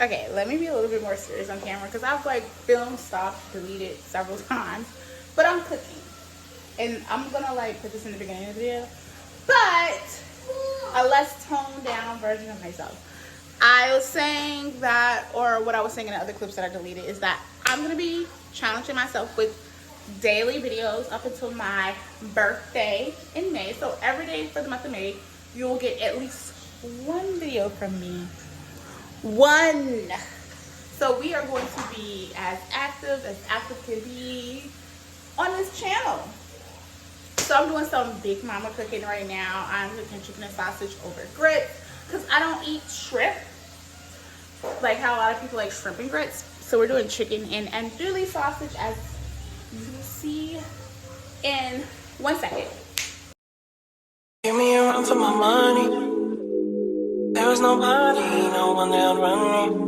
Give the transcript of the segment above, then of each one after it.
Okay, let me be a little bit more serious on camera because I've like filmed, stopped, deleted several times. But I'm cooking. And I'm gonna like put this in the beginning of the video. But a less toned down version of myself. I was saying that, or what I was saying in the other clips that I deleted, is that I'm gonna be challenging myself with daily videos up until my birthday in May. So every day for the month of May, you will get at least one video from me. One. So we are going to be as active can be on this channel. So I'm doing some big mama cooking right now. I'm cooking chicken and sausage over grits because I don't eat shrimp like how a lot of people like shrimp and grits. So we're doing chicken and andouille sausage, as you will see in 1 second. Give me a run for my money. There was nobody, no one that would run me.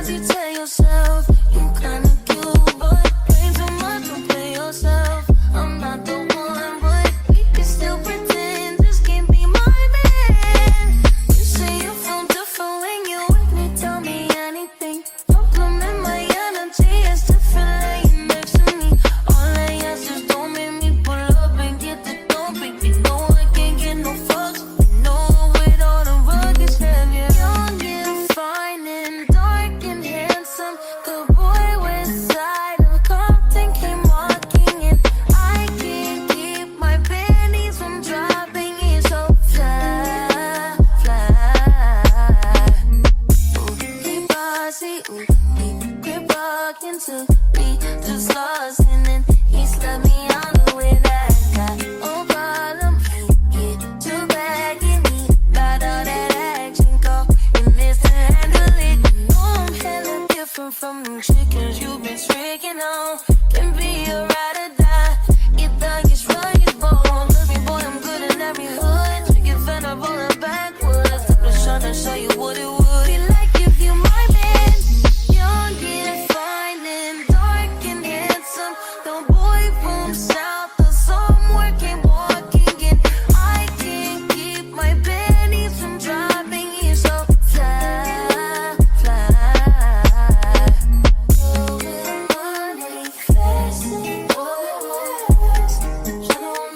lies you tell yourself. You kinda cute, but way too much to play yourself. I'm not the one, but we can still pretend this can't be my man. You say you feel different when you with me, tell me anything. Compliment my energy, it's different laying next to me. All I ask is don't make me pull up and get the door, baby. No, I can't get no fucks. You know with all the rugged heavy. Young and fine and dark and handsome. The boy west side of Compton came walking in. I can't keep my panties from dropping. He's so fly, fly. Ooh, he bossy, ooh, he quit walking to me. Just lost and then he slapped me on the way that I got no problem. He get too back in me. Got all that action, go and mishandle it. You know I'm hella different from them chickens you've been tricking on. Can be a ride or die. You thug is rugged, bone. Look me, boy, I'm good in every hood. Trick it, fender, rolling backwards. Took the shot and show you what it would be like if you my man. Young and fine and dark and handsome. The boy from south of somewhere came walking in. I can't keep my panties from dropping. He's so fly, fly. Going money fast and fast. Try to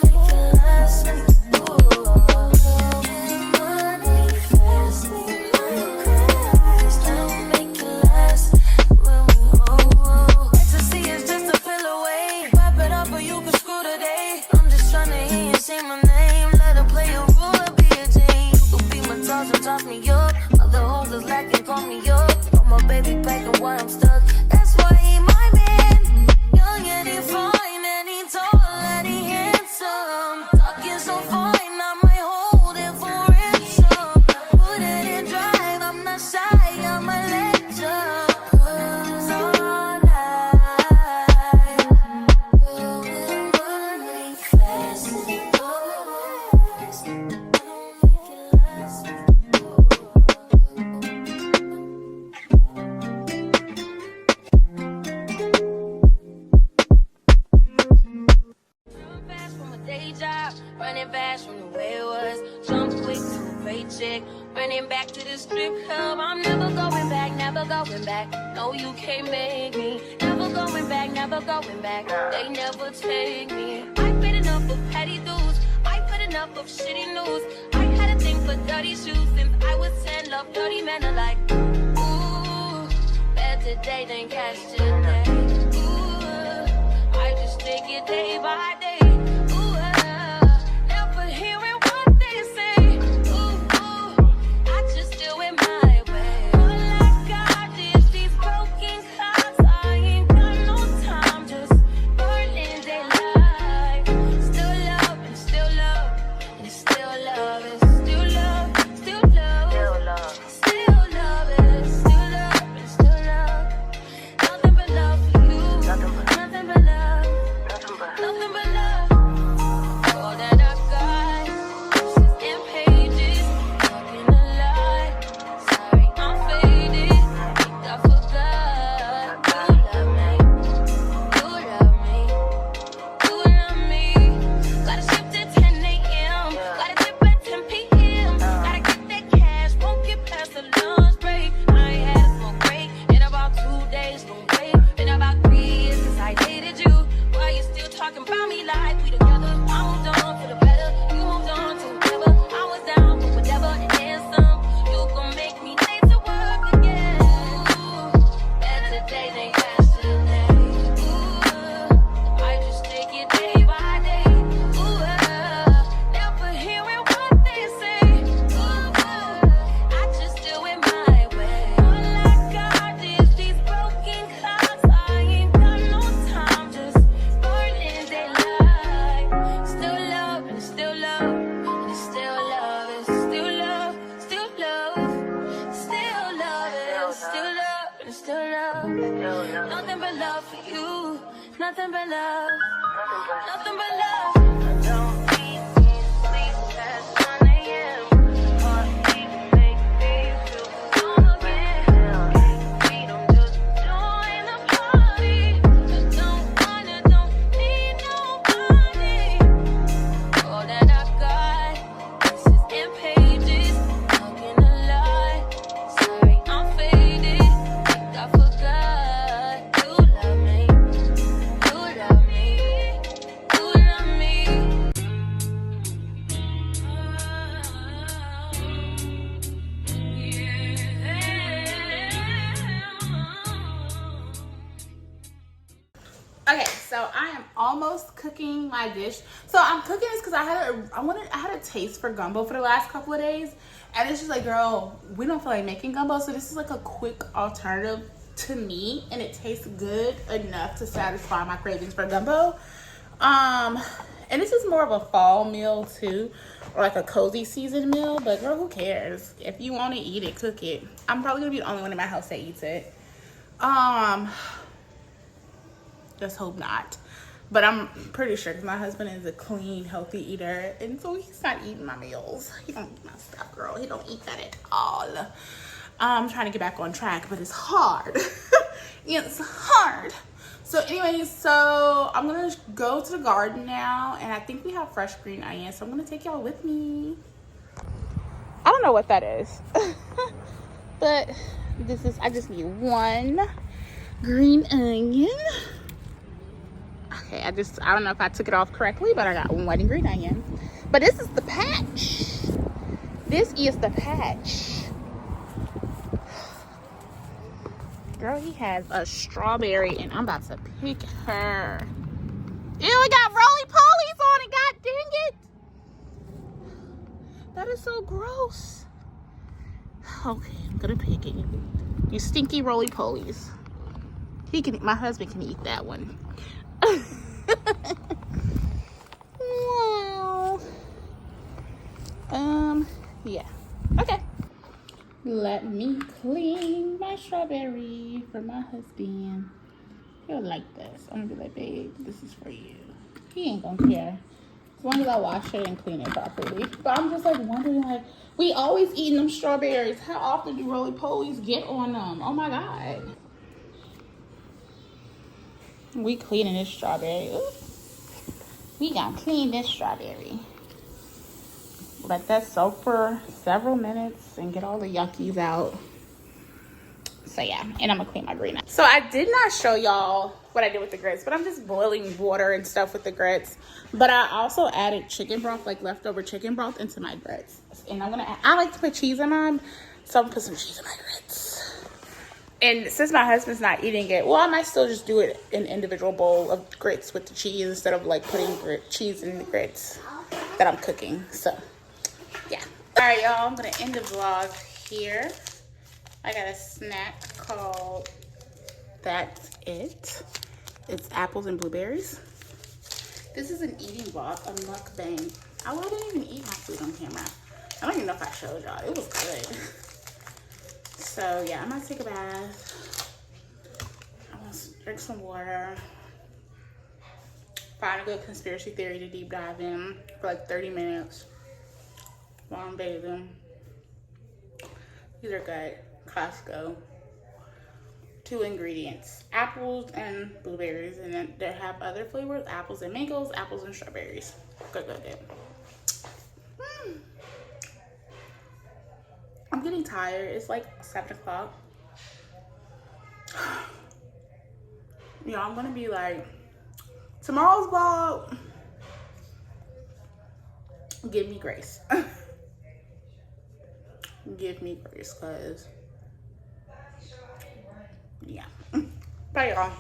make it last. Going money fast and fast. Try to make it last. When we ecstasy is just a pill away. Wrap it up or you can screw today. I'm just tryna hear you say my name. Let her play a role or be a Jane. You could be my toss and toss me up. Other hoes is lacking, call me up. Put my baby back and why I'm stuck. That's why he my man. Young and he fine and he tall and he handsome. Talking so fine, I might hold it for ransom. Put it in drive, I'm not shy, I'm a legend. 'Cause all night, going money fast and fast. Don't make it last. Run fast from a day job, running fast from the way it was. Jump quick to a paycheck, running back to the strip club. I'm never going back, never going back. No, you can't make me. Never going back, never going back. They never take me. I've been enough of petty dudes. I've had enough of shitty news. I had a thing for dirty shoes since I was 10. Love dirty men alike. Ooh, better today than cash today. Ooh, I just take it day by day. Ooh, never hearing what they say. Ooh, I just do it my way. All I got is these broken clocks. I ain't got no time, just burning daylight. Still love and still love, and it's still love, it's still love, still love, still love, it's still love, and still love. Nothing but love for you, nothing but love, nothing but love. All that I got, pieces and pages, talking a lie. Sorry, I'm faded. Think I forgot. You love me, you love me, you love me. Gotta shift at 10 a.m. Gotta dip at 10 p.m. Gotta get that cash, won't get past the lunch break. I ain't had a smoke break in about 2 days, don't wait. Been about 3 years since I dated you. Why you still talking about me like we together? I moved on for the better, you moved on to whatever. I was down for whatever and then some. You gon' make me late to work again. Ooh, better days than yesterday. Ooh, I just take it day by day. Ooh, never hearing what they say. Ooh, I just do it my way. All I got is these broken clocks. I ain't got no time, just burning daylight. Still love and still love, and it's still love, it's still love, still love, still love, it's still love, and it's still love. Nothing but love for you, nothing but love, nothing but love. Don't leave me sleep past 9 a.m. Heartbeat make me feel calm again. We don't Okay, so I am almost cooking my dish. So I'm cooking this because I had a taste for gumbo for the last couple of days, and it's just like, girl, we don't feel like making gumbo, so this is like a quick alternative to me, and it tastes good enough to satisfy my cravings for gumbo. And this is more of a fall meal too, or like a cozy season meal. But girl, who cares? If you want to eat it, cook it. I'm probably gonna be the only one in my house that eats it. Just hope not. But I'm pretty sure because my husband is a clean, healthy eater, and so he's not eating my meals. He don't eat my stuff, girl. He don't eat that at all. I'm trying to get back on track, but it's hard. It's hard. So anyways, so I'm gonna go to the garden now, and I think we have fresh green onions, so I'm gonna take y'all with me. I don't know what that is, but I just need one green onion. Okay, I don't know if I took it off correctly, but I got one green onion. But this is the patch. This is the patch. Girl, he has a strawberry, and I'm about to pick her. Ew, it got roly-polies on it. God dang it. That is so gross. Okay, I'm gonna pick it. You stinky roly-polies. My husband can eat that one. Wow. Yeah. Okay. Let me clean my strawberry for my husband. He'll like this. I'm gonna be like, babe, this is for you. He ain't gonna care. As long as I wash it and clean it properly. But I'm just like wondering, like, we always eating them strawberries. How often do roly-polies get on them? Oh my God. We cleaning this strawberry. Ooh. We gonna clean this strawberry. Let that soak for several minutes and get all the yuckies out. So yeah, and I'm gonna clean my green onions. So I did not show y'all what I did with the grits, but I'm just boiling water and stuff with the grits. But I also added chicken broth, like leftover chicken broth, into my grits. And I like to put cheese in mine, so I'm gonna put some cheese in my grits. And since my husband's not eating it, well, I might still just do it in an individual bowl of grits with the cheese instead of like putting cheese in the grits that I'm cooking. So yeah. All right, y'all, I'm gonna end the vlog here. I got a snack called That's It. It's apples and blueberries. This is an eating vlog, a mukbang. I didn't even eat my food on camera. I don't even know if I showed y'all. It was good. So yeah, I'm gonna take a bath. I'm gonna drink some water. Find a good conspiracy theory to deep dive in for like 30 minutes while I'm bathing. These are good. Costco. 2 ingredients, apples and blueberries, and then they have other flavors, apples and mangoes, apples and strawberries. Good. I'm getting tired. It's like 7 o'clock. Yeah, I'm gonna be like, tomorrow's vlog, give me grace. Give me grace, cause yeah. Bye, y'all.